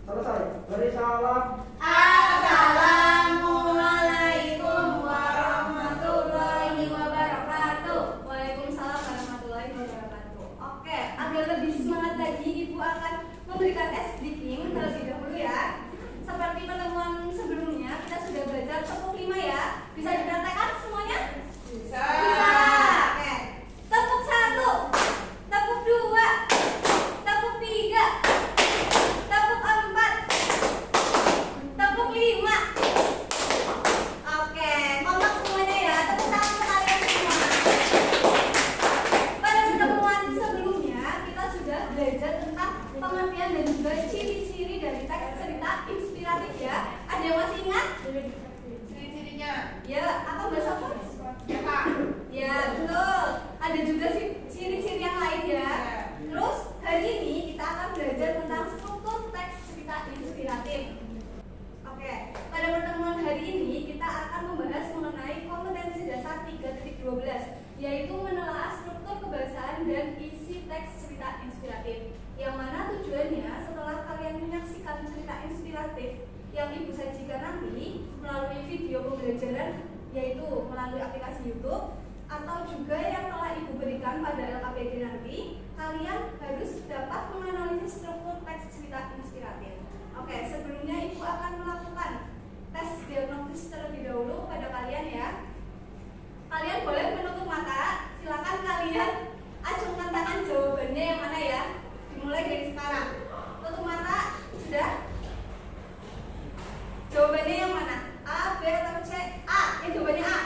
Selesai. Beri salam. Assalamualaikum warahmatullahi wabarakatuh. Waalaikumsalam warahmatullahi wabarakatuh. Oke, agar lebih semangat lagi, Ibu akan memberikan speaking terlebih dahulu ya. Seperti pertemuan sebelumnya, kita sudah belajar tepuk 5 ya. Bisa dipraktekkan semuanya? Bisa. Oke. Tepuk 1, tepuk 2, tepuk 3, tepuk 4, tepuk 5. Oke, kompak semuanya ya. Tepuk tangan kalian semua. Pada pertemuan sebelumnya kita sudah belajar tentang pengertian dan juga ciri-ciri dari teks cerita inspiratif ya. Ada yang masih ingat? Ciri-cirinya. Ya, atau bahasa apa? Ya, Kak. Ya, betul. Ada juga sih ciri-ciri yang lain ya. Terus hari ini kita akan belajar tentang struktur teks cerita inspiratif. Oke, pada pertemuan hari ini kita akan membahas mengenai kompetensi dasar 3.12, yaitu menelaah struktur kebahasaan dan isi teks cerita inspiratif. Yang mana tujuannya setelah kalian menyaksikan cerita inspiratif yang Ibu sajikan nanti melalui video pembelajaran, yaitu melalui aplikasi YouTube, atau juga yang telah Ibu berikan pada LKPD nanti, kalian harus dapat menganalisis struktur teks cerita inspiratif. Oke, sebelumnya Ibu akan melakukan tes diagnosis terlebih dahulu pada kalian ya. Kalian boleh menutup mata, silakan kalian acungkan tangan jawabannya yang mana ya. Dimulai dari sekarang. Tutup mata, sudah? Jawabannya yang mana? A, B, atau C? A, jawabannya A.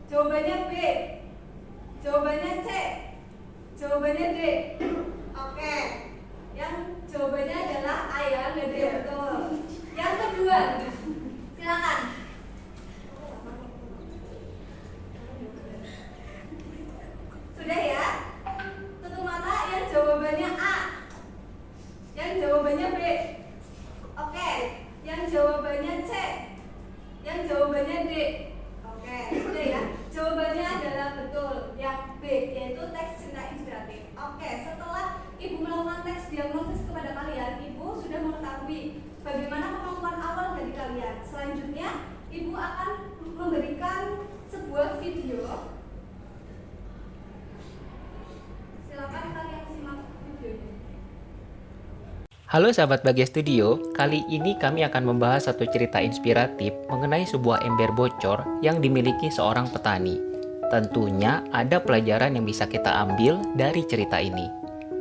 Jawabannya B. Jawabannya C. Jawabannya D. Oke. Yang jawabannya adalah A ya, nggak D, betul. Yang kedua, silakan. Sudah ya? Tutup mata, yang jawabannya A. Yang jawabannya B. Oke. Yang jawabannya C. Yang jawabannya D. Oke, sudah ya. Jawabannya adalah betul yang B, yaitu teks cerita inspiratif. Oke, setelah Ibu melakukan teks diagnosis kepada kalian, Ibu sudah mengetahui bagaimana kemampuan awal dari kalian. Selanjutnya, Ibu akan memberikan sebuah video. Silakan kalian simak videonya. Halo sahabat Bagia Studio, kali ini kami akan membahas satu cerita inspiratif mengenai sebuah ember bocor yang dimiliki seorang petani. Tentunya ada pelajaran yang bisa kita ambil dari cerita ini.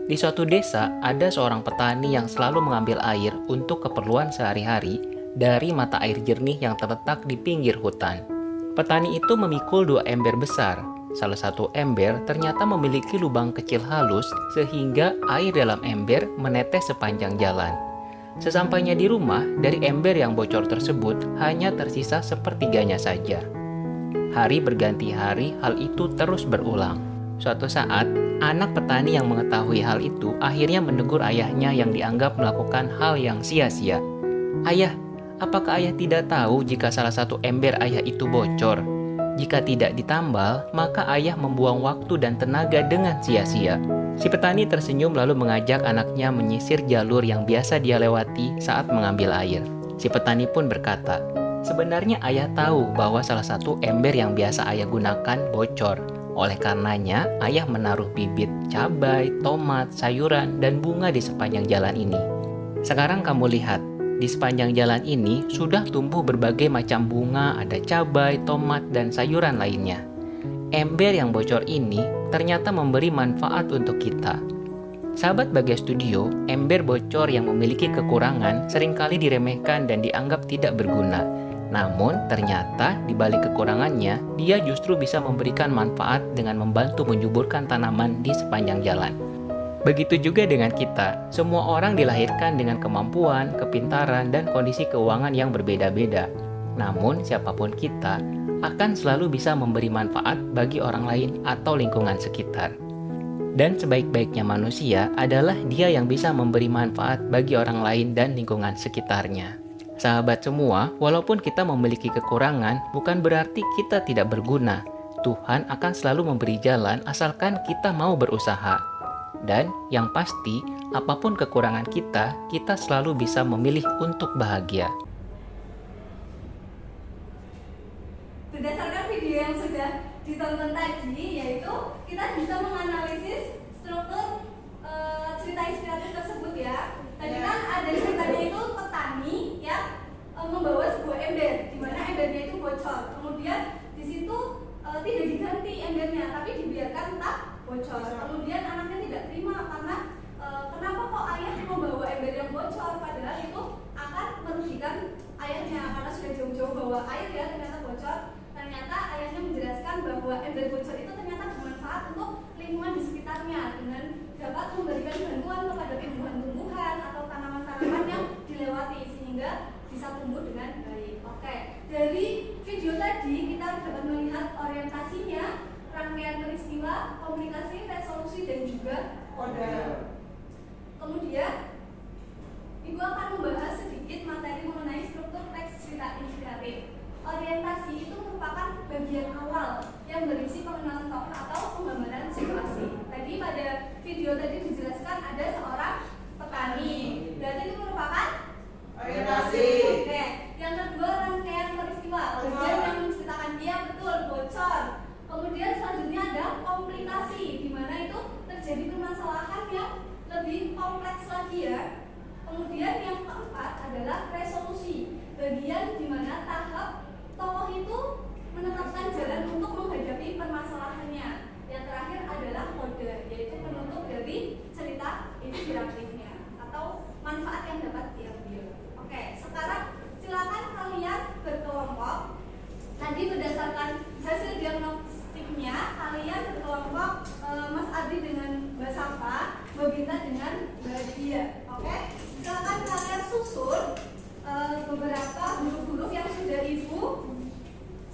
Di suatu desa, ada seorang petani yang selalu mengambil air untuk keperluan sehari-hari dari mata air jernih yang terletak di pinggir hutan. Petani itu memikul dua ember besar. Salah satu ember ternyata memiliki lubang kecil halus sehingga air dalam ember menetes sepanjang jalan. Sesampainya di rumah, dari ember yang bocor tersebut hanya tersisa sepertiganya saja. Hari berganti hari, hal itu terus berulang. Suatu saat, anak petani yang mengetahui hal itu akhirnya menegur ayahnya yang dianggap melakukan hal yang sia-sia. "Ayah, apakah ayah tidak tahu jika salah satu ember ayah itu bocor? Jika tidak ditambal, maka ayah membuang waktu dan tenaga dengan sia-sia." Si petani tersenyum lalu mengajak anaknya menyisir jalur yang biasa dia lewati saat mengambil air. Si petani pun berkata, "Sebenarnya ayah tahu bahwa salah satu ember yang biasa ayah gunakan bocor. Oleh karenanya, ayah menaruh bibit cabai, tomat, sayuran, dan bunga di sepanjang jalan ini. Sekarang kamu lihat, di sepanjang jalan ini sudah tumbuh berbagai macam bunga, ada cabai, tomat, dan sayuran lainnya. Ember yang bocor ini ternyata memberi manfaat untuk kita." Sahabat Bagia Studio, ember bocor yang memiliki kekurangan seringkali diremehkan dan dianggap tidak berguna. Namun ternyata di balik kekurangannya, dia justru bisa memberikan manfaat dengan membantu menyuburkan tanaman di sepanjang jalan. Begitu juga dengan kita, semua orang dilahirkan dengan kemampuan, kepintaran, dan kondisi keuangan yang berbeda-beda. Namun siapapun kita akan selalu bisa memberi manfaat bagi orang lain atau lingkungan sekitar. Dan sebaik-baiknya manusia adalah dia yang bisa memberi manfaat bagi orang lain dan lingkungan sekitarnya. Sahabat semua, walaupun kita memiliki kekurangan, bukan berarti kita tidak berguna. Tuhan akan selalu memberi jalan asalkan kita mau berusaha. Dan yang pasti, apapun kekurangan kita, kita selalu bisa memilih untuk bahagia. Berdasarkan video yang sudah ditonton tadi, yaitu kita bisa menganalisis struktur cerita inspiratif tersebut ya. Tadi kan ada ceritanya itu petani yang membawa sebuah ember, di mana embernya itu bocor. Kemudian di situ tidak diganti embernya, tapi dibiarkan tetap bocor. Kemudian anaknya tidak terima karena kenapa kok ayah membawa ember yang bocor, padahal itu akan merugikan ayahnya karena sudah jauh-jauh bawa air ya, ternyata bocor. Ternyata ayahnya menjelaskan bahwa ember bocor itu ternyata bermanfaat untuk lingkungan di sekitarnya dengan dapat memberikan bantuan kepada tumbuhan-tumbuhan atau tanaman-tanaman yang dilewati sehingga bisa tumbuh dengan baik. Oke, dari video tadi kita dapat melihat orientasinya, rangkaian peristiwa, komunikasi, resolusi, dan juga kode. Kemudian Ibu akan membahas sedikit materi mengenai struktur teks cerita inspiratif. Orientasi itu merupakan bagian awal yang berisi pengenalan tokoh atau penggambaran situasi. Tadi pada video tadi dijelaskan ada seorang petani. Berarti itu merupakan Orientasi. Oke. Yang kedua rangkaian peristiwa. Bagian yang menceritakan dia betul bocor. Kemudian selanjutnya ada komplikasi, di mana itu terjadi permasalahan yang lebih kompleks lagi ya. Kemudian yang keempat adalah resolusi, bagian di mana tahap tokoh itu menetapkan jalan untuk menghadapi permasalahannya. Yang terakhir adalah kode, yaitu penutup dari cerita inspiratifnya atau manfaat yang dapat diambil. Oke, sekarang silakan kalian berkelompok. Tadi berdasarkan hasil diagnostiknya, kalian berkelompok, Mas Adi dengan Mbak Safa, Mbak Binta dengan Mbak Dia. Oke, silakan kalian susun beberapa huruf-huruf yang sudah Ibu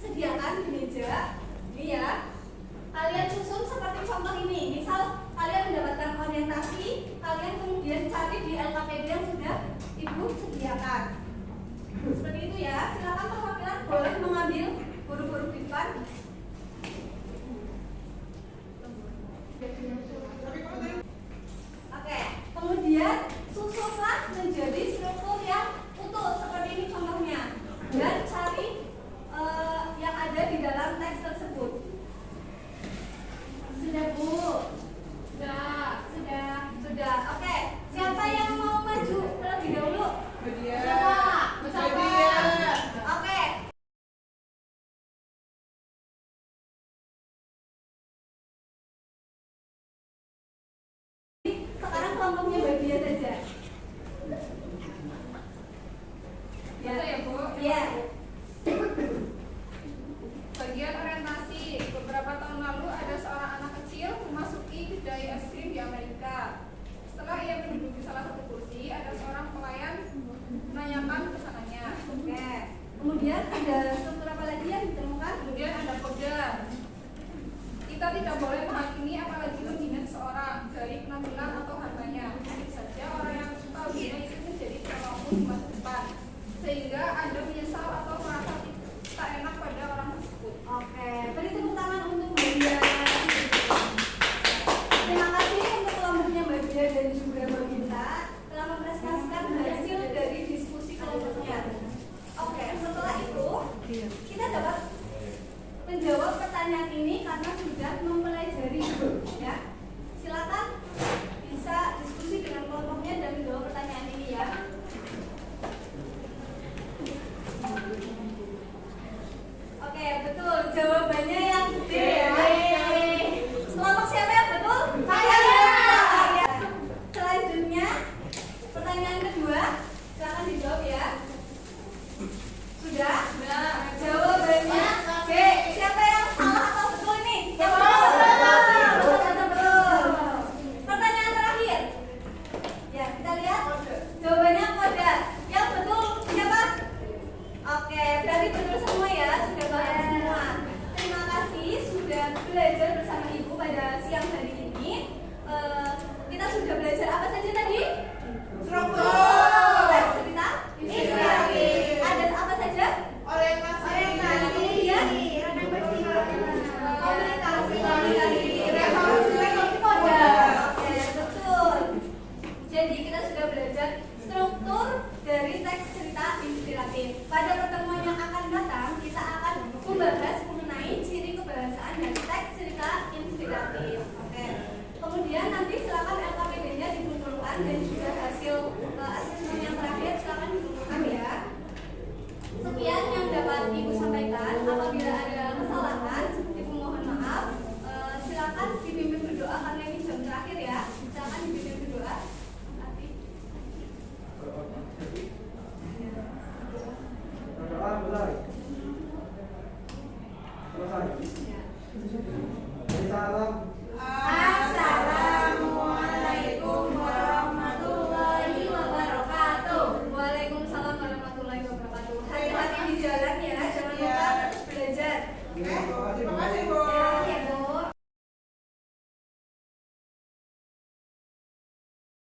sediakan di meja. Ini ya. Kalian susun seperti contoh ini. Misal kalian mendapatkan orientasi, kalian kemudian cari di LKPD yang sudah Ibu sediakan. Seperti itu ya. Silakan perwakilan boleh mengambil huruf-huruf di depan. Oke, kemudian susunlah menjadi struktur yang utuh seperti ini contohnya, dan cari yang ada di dalam teks tersebut. Sudah Bu? Sudah. Oke, siapa yang mau maju terlebih dahulu? Siapa? Oke. Sekarang kelompoknya bagian saja. Ya Bu. Ya. Bagian orientasi. Beberapa tahun lalu ada seorang anak kecil memasuki kedai es krim di Amerika. Setelah ia menduduki salah satu kursi, ada seorang pelayan menanyakan pesanannya. Oke. Kemudian ada struktur apa lagi yang ditemukan? Kemudian ada kode. Kita tidak boleh menghakimi apalagi menghina seseorang dari penampilan atau hartanya. Mungkin saja orang yang suka menghina itu menjadi pelaku di masa depan, sehingga Anda menyesal atau merasa tak enak pada orang tersebut. Oke, beri tepuk tangan untuk Mbak Dia. Terima kasih untuk kelompoknya Mbak Dia dan juga Mbak Binta telah mempresentasikan hasil dari diskusi kelompoknya. Oke, setelah itu kita dapat menjawab pertanyaan ini karena sudah mempelajari ya. Silakan bisa diskusi dengan kelompoknya dan menjawab pertanyaan ini ya. Oke, betul. Jawabannya yang D. Kelompok siapa yang betul? Saya. Selanjutnya, pertanyaan kedua. Silakan dijawab ya. Sudah? Jawabannya B. Siapa yang salah atau betul ini? Yang betul. Jadi kita sudah belajar struktur dari teks cerita inspiratif. Pada pertemuan yang akan datang, kita akan membahas mengenai ciri kebahasaan dari teks cerita inspiratif. Oke. Kemudian nanti silakan LKPD-nya dikumpulkan dan juga hasil asesmen yang terakhir silakan dikumpulkan